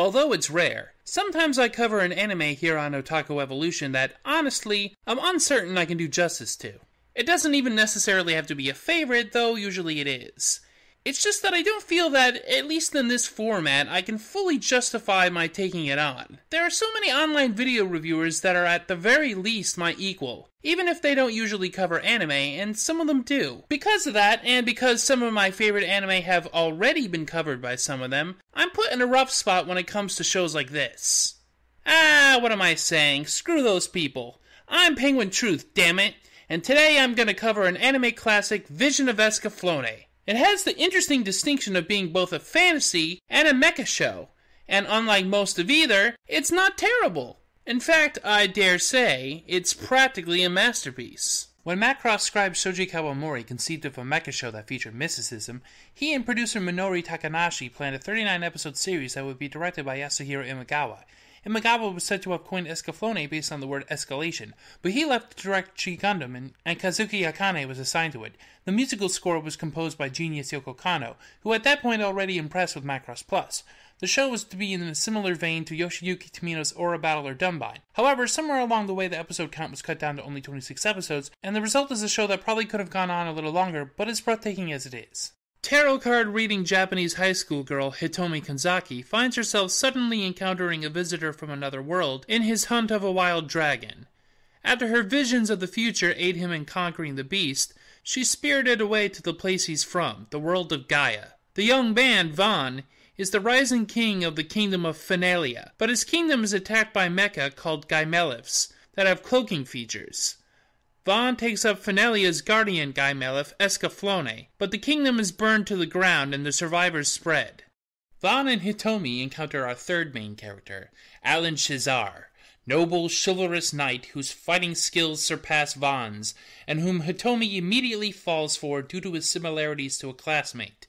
Although it's rare, sometimes I cover an anime here on Otaku Evolution that, honestly, I'm uncertain I can do justice to. It doesn't even necessarily have to be a favorite, though usually it is. It's just that I don't feel that, at least in this format, I can fully justify my taking it on. There are so many online video reviewers that are at the very least my equal, even if they don't usually cover anime, and some of them do. Because of that, and because some of my favorite anime have already been covered by some of them, I'm put in a rough spot when it comes to shows like this. What am I saying? Screw those people. I'm Penguin Truth, damn it, and today I'm gonna cover an anime classic, Vision of Escaflowne. It has the interesting distinction of being both a fantasy and a mecha show, and unlike most of either, it's not terrible. In fact, I dare say, it's practically a masterpiece. When Macross scribe Shoji Kawamori conceived of a mecha show that featured mysticism, he and producer Minori Takanashi planned a 39-episode series that would be directed by Yasuhiro Imagawa. Imagawa was said to have coined Escaflowne based on the word escalation, but he left to direct Chi Gundam, and Kazuki Akane was assigned to it. The musical score was composed by genius Yoko Kanno, who at that point already impressed with Macross Plus. The show was to be in a similar vein to Yoshiyuki Tomino's Aura Battle or Dumbine. However, somewhere along the way the episode count was cut down to only 26 episodes, and the result is a show that probably could have gone on a little longer, but is breathtaking as it is. Tarot card reading Japanese high school girl Hitomi Kanzaki finds herself suddenly encountering a visitor from another world in his hunt of a wild dragon. After her visions of the future aid him in conquering the beast, she's spirited away to the place he's from, the world of Gaia. The young man, Vaughn, is the rising king of the kingdom of Finalia, but his kingdom is attacked by mecha called Gaimeliths that have cloaking features. Vaughn takes up Finalia's guardian Gaimelith, Escaflowne, but the kingdom is burned to the ground and the survivors spread. Vaughn and Hitomi encounter our third main character, Alan Shazar, noble, chivalrous knight whose fighting skills surpass Vaughn's, and whom Hitomi immediately falls for due to his similarities to a classmate.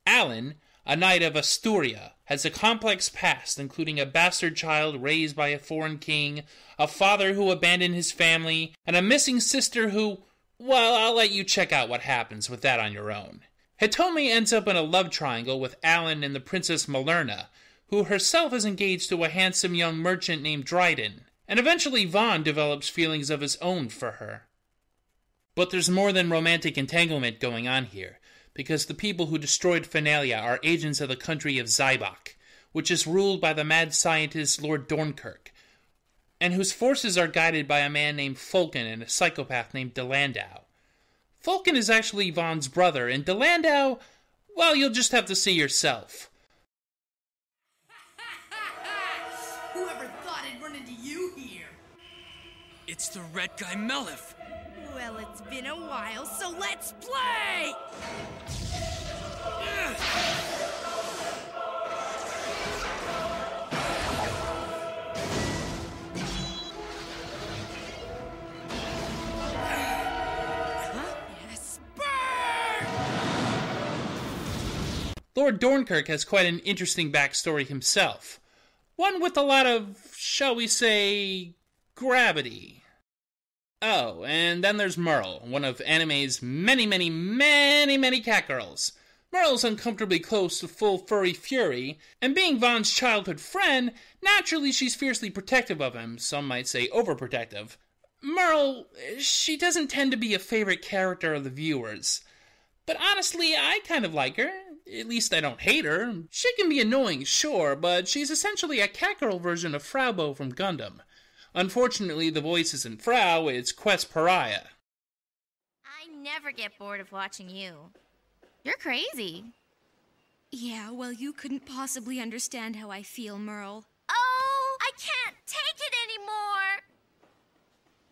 Alan, a knight of Asturia, has a complex past, including a bastard child raised by a foreign king, a father who abandoned his family, and a missing sister who, well, I'll let you check out what happens with that on your own. Hitomi ends up in a love triangle with Alan and the Princess Malerna, who herself is engaged to a handsome young merchant named Dryden, and eventually Vaughn develops feelings of his own for her. But there's more than romantic entanglement going on here, because the people who destroyed Finalia are agents of the country of Zybok, which is ruled by the mad scientist Lord Dornkirk, and whose forces are guided by a man named Fulkin and a psychopath named Delandau. Fulkin is actually Vaughn's brother, and Delandau, well, you'll just have to see yourself. Whoever thought I'd run into you here? It's the red guy Melif. Well, it's been a while, so let's play! Yes, burn! Lord Dornkirk has quite an interesting backstory himself. One with a lot of, shall we say, gravity. Oh, and then there's Merle, one of anime's many catgirls. Merle's uncomfortably close to full furry fury, and being Vaughn's childhood friend, naturally she's fiercely protective of him, some might say overprotective. Merle, she doesn't tend to be a favorite character of the viewers. But honestly, I kind of like her. At least I don't hate her. She can be annoying, sure, but she's essentially a catgirl version of Fraubo from Gundam. Unfortunately, the voice isn't Frau, it's Quest Pariah. I never get bored of watching you. You're crazy. Yeah, well, you couldn't possibly understand how I feel, Merle. Oh, I can't take it anymore.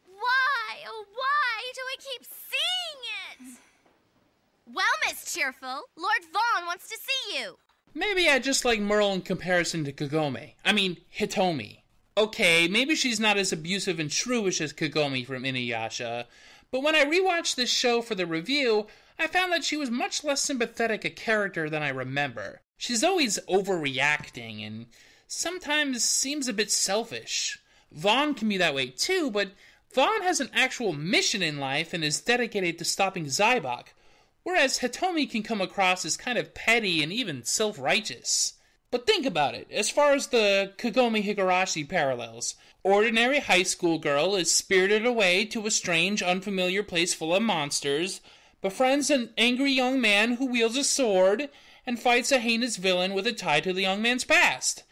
Why, oh why do I keep seeing it? Well, Miss Cheerful, Lord Vaughn wants to see you. Maybe I just like Merle in comparison to Hitomi. Okay, maybe she's not as abusive and shrewish as Kagome from Inuyasha, but when I rewatched this show for the review, I found that she was much less sympathetic a character than I remember. She's always overreacting and sometimes seems a bit selfish. Vaughn can be that way too, but Vaughn has an actual mission in life and is dedicated to stopping Zybok, whereas Hitomi can come across as kind of petty and even self-righteous. But think about it, as far as the Kagome Higurashi parallels, ordinary high school girl is spirited away to a strange, unfamiliar place full of monsters, befriends an angry young man who wields a sword, and fights a heinous villain with a tie to the young man's past.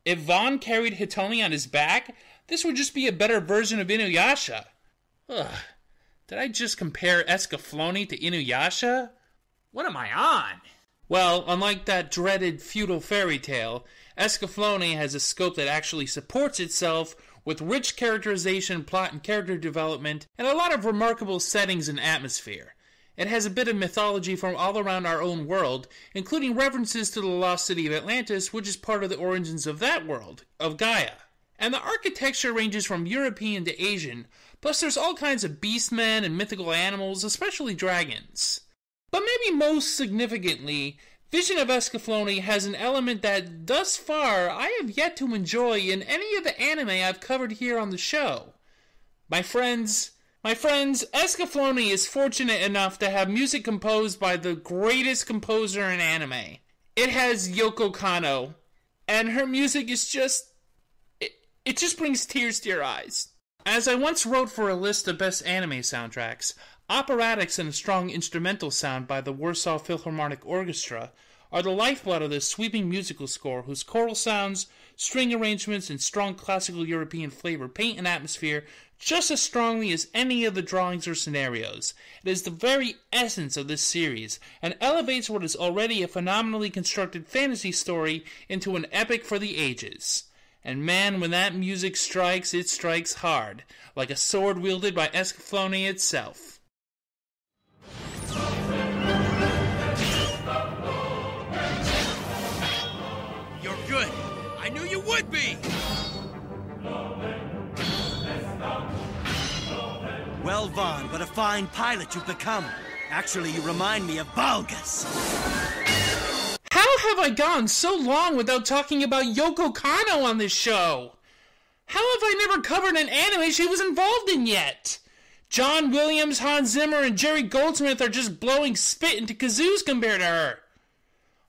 If Vaughn carried Hitomi on his back, this would just be a better version of Inuyasha. Ugh, did I just compare Escaflowne to Inuyasha? What am I on? Well, unlike that dreaded feudal fairy tale, Escaflowne has a scope that actually supports itself with rich characterization, plot, and character development, and a lot of remarkable settings and atmosphere. It has a bit of mythology from all around our own world, including references to the lost city of Atlantis, which is part of the origins of that world, of Gaia. And the architecture ranges from European to Asian, plus there's all kinds of beastmen and mythical animals, especially dragons. But maybe most significantly, Vision of Escaflowne has an element that, thus far, I have yet to enjoy in any of the anime I've covered here on the show. My friends, Escaflowne is fortunate enough to have music composed by the greatest composer in anime. It has Yoko Kanno, and her music is just... It just brings tears to your eyes. As I once wrote for a list of best anime soundtracks, operatics and a strong instrumental sound by the Warsaw Philharmonic Orchestra are the lifeblood of this sweeping musical score whose choral sounds, string arrangements, and strong classical European flavor paint an atmosphere just as strongly as any of the drawings or scenarios. It is the very essence of this series, and elevates what is already a phenomenally constructed fantasy story into an epic for the ages. And man, when that music strikes, it strikes hard, like a sword wielded by Escaflowne itself. You're good. I knew you would be. Well, Vaughn, what a fine pilot you've become. Actually, you remind me of Balgus. How have I gone so long without talking about Yoko Kanno on this show? How have I never covered an anime she was involved in yet? John Williams, Hans Zimmer, and Jerry Goldsmith are just blowing spit into kazoos compared to her.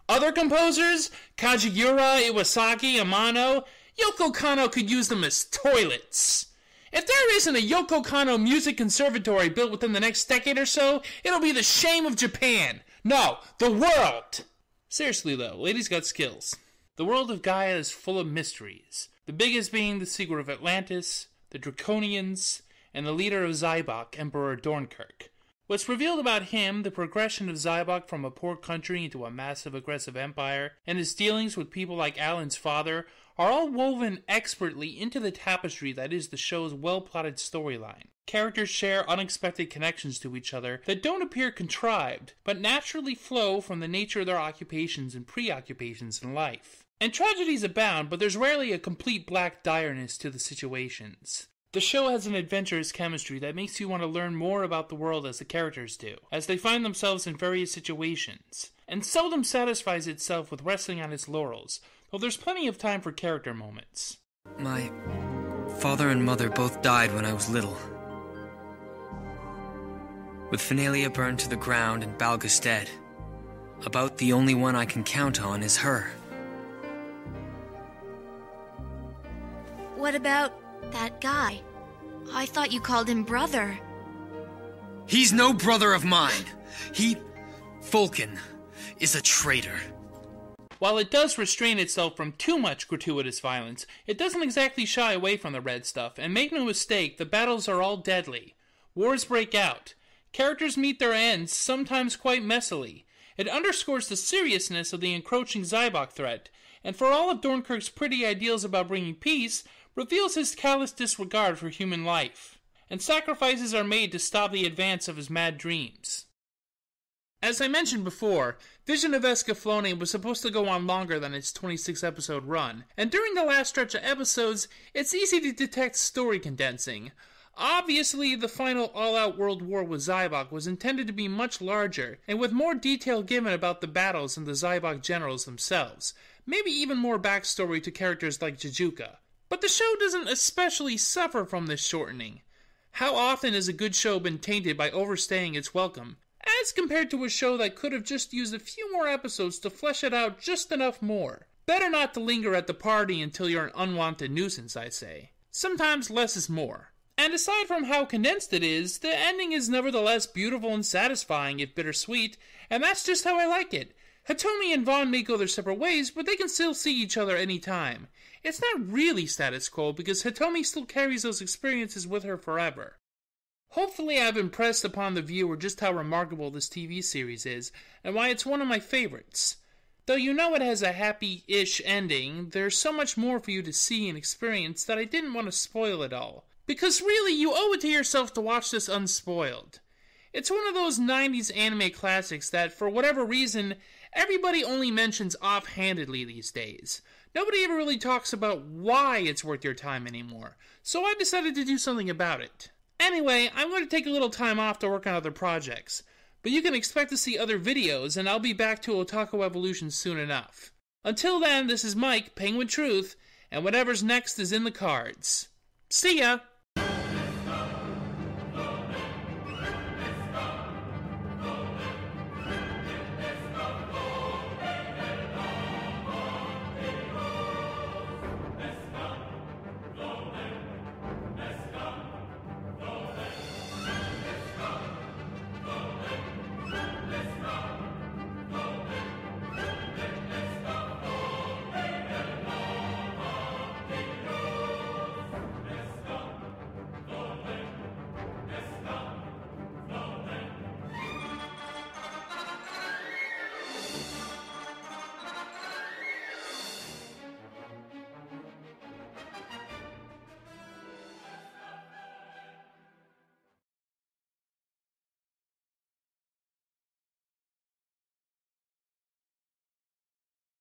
Other composers, Kajiura, Iwasaki, Amano, Yoko Kanno could use them as toilets. If there isn't a Yoko Kanno music conservatory built within the next decade or so, it'll be the shame of Japan. No, the world! Seriously though, lady's got skills. The world of Gaia is full of mysteries, the biggest being the secret of Atlantis, the Draconians, and the leader of Zybok, Emperor Dornkirk. What's revealed about him, the progression of Zybok from a poor country into a massive aggressive empire, and his dealings with people like Alan's father, are all woven expertly into the tapestry that is the show's well-plotted storyline. Characters share unexpected connections to each other that don't appear contrived, but naturally flow from the nature of their occupations and preoccupations in life. And tragedies abound, but there's rarely a complete black direness to the situations. The show has an adventurous chemistry that makes you want to learn more about the world as the characters do, as they find themselves in various situations, and seldom satisfies itself with resting on its laurels, though there's plenty of time for character moments. My father and mother both died when I was little. With Finalia burned to the ground and Balgus dead, about the only one I can count on is her. What about that guy? I thought you called him brother. He's no brother of mine. Vulcan, is a traitor. While it does restrain itself from too much gratuitous violence, it doesn't exactly shy away from the red stuff, and make no mistake, the battles are all deadly. Wars break out. Characters meet their ends, sometimes quite messily. It underscores the seriousness of the encroaching Zybok threat, and for all of Dornkirk's pretty ideals about bringing peace, reveals his callous disregard for human life, and sacrifices are made to stop the advance of his mad dreams. As I mentioned before, Vision of Escaflowne was supposed to go on longer than its 26-episode run, and during the last stretch of episodes, it's easy to detect story condensing. Obviously, the final all-out world war with Zybok was intended to be much larger, and with more detail given about the battles and the Zybok generals themselves, maybe even more backstory to characters like Jijuka. But the show doesn't especially suffer from this shortening. How often has a good show been tainted by overstaying its welcome, as compared to a show that could have just used a few more episodes to flesh it out just enough more? Better not to linger at the party until you're an unwanted nuisance, I say. Sometimes less is more. And aside from how condensed it is, the ending is nevertheless beautiful and satisfying, if bittersweet, and that's just how I like it. Hitomi and Vaughn may go their separate ways, but they can still see each other anytime. It's not really status quo, because Hitomi still carries those experiences with her forever. Hopefully I've impressed upon the viewer just how remarkable this TV series is, and why it's one of my favorites. Though you know it has a happy-ish ending, there's so much more for you to see and experience that I didn't want to spoil it all. Because really, you owe it to yourself to watch this unspoiled. It's one of those 90s anime classics that, for whatever reason, everybody only mentions offhandedly these days. Nobody ever really talks about why it's worth your time anymore, so I decided to do something about it. Anyway, I'm going to take a little time off to work on other projects, but you can expect to see other videos, and I'll be back to Otaku Evolution soon enough. Until then, this is Mike, Penguin Truth, and whatever's next is in the cards. See ya!